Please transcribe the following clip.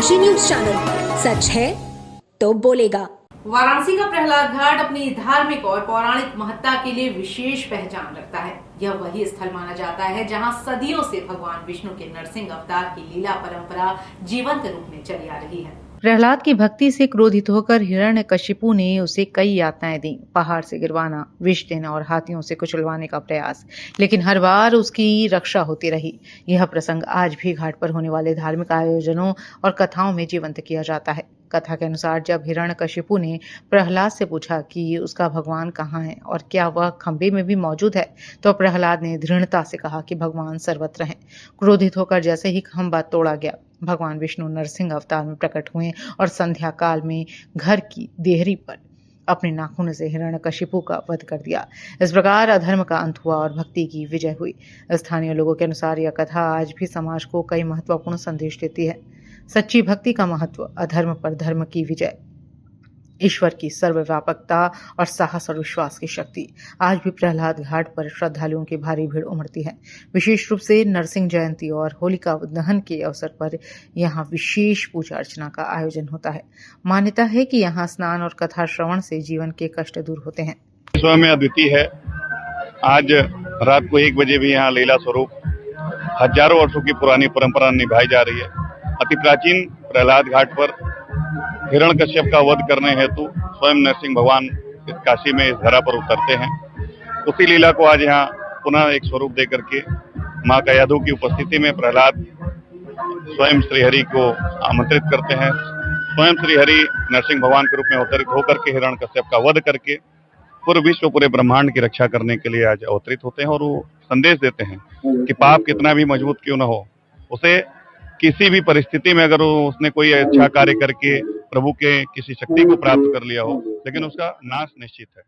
Kashi news channel, सच है तो बोलेगा। वाराणसी का प्रहलाद घाट अपनी धार्मिक और पौराणिक महत्ता के लिए विशेष पहचान रखता है। यह वही स्थल माना जाता है जहां सदियों से भगवान विष्णु के नरसिंह अवतार की लीला परंपरा जीवंत रूप में चली आ रही है। प्रहलाद की भक्ति से क्रोधित होकर हिरण्यकशिपु ने उसे कई यातनाएं दी, पहाड़ से गिरवाना, विष देना और हाथियों से कुचलवाने का प्रयास, लेकिन हर बार उसकी रक्षा होती रही। यह प्रसंग आज भी घाट पर होने वाले धार्मिक आयोजनों और कथाओं में जीवंत किया जाता है। कथा के अनुसार जब हिरण्यकशिपु ने प्रहलाद से पूछा कि उसका भगवान कहाँ है और क्या वह खंबे में भी मौजूद है, तो प्रहलाद ने दृढ़ता से कहा कि भगवान सर्वत्र हैं। क्रोधित होकर जैसे ही खंबा तोड़ा गया, भगवान विष्णु नरसिंह अवतार में प्रकट हुए और संध्या काल में घर की देहरी पर अपने नाखून से हिरण्यकशिपु का वध कर दिया। इस प्रकार अधर्म का अंत हुआ और भक्ति की विजय हुई। स्थानीय लोगों के अनुसार यह कथा आज भी समाज को कई महत्वपूर्ण संदेश देती है। सच्ची भक्ति का महत्व, अधर्म पर धर्म की विजय, ईश्वर की सर्वव्यापकता और साहस और विश्वास की शक्ति। आज भी प्रहलाद घाट पर श्रद्धालुओं की भारी भीड़ उमड़ती है। विशेष रूप से नरसिंह जयंती और होलिका दहन के अवसर पर यहाँ विशेष पूजा अर्चना का आयोजन होता है। मान्यता है कि यहाँ स्नान और कथा श्रवण से जीवन के कष्ट दूर होते हैं। विश्व में अद्वितीय है। आज रात को 1 बजे भी यहाँ लीला स्वरूप हजारों वर्षों की पुरानी परंपरा निभाई जा रही है। अति प्राचीन प्रहलाद घाट पर हिरण्यकश्यप का वध करने हेतु स्वयं नरसिंह भगवान इस काशी में इस धरा पर उतरते हैं। उसी लीला को आज यहाँ पुनः एक स्वरूप देकर के मां कयाधु की उपस्थिति में प्रहलाद स्वयं श्रीहरि को आमंत्रित करते हैं। स्वयं श्रीहरि नरसिंह भगवान के रूप में अवतरित होकर के हिरण्यकश्यप का वध करके पूरे विश्व, पूरे ब्रह्मांड की रक्षा करने के लिए आज अवतरित होते हैं और वो संदेश देते हैं कि पाप कितना भी मजबूत क्यों न हो, उसे किसी भी परिस्थिति में अगर उसने कोई अच्छा कार्य करके प्रभु के किसी शक्ति को प्राप्त कर लिया हो, लेकिन उसका नाश निश्चित है।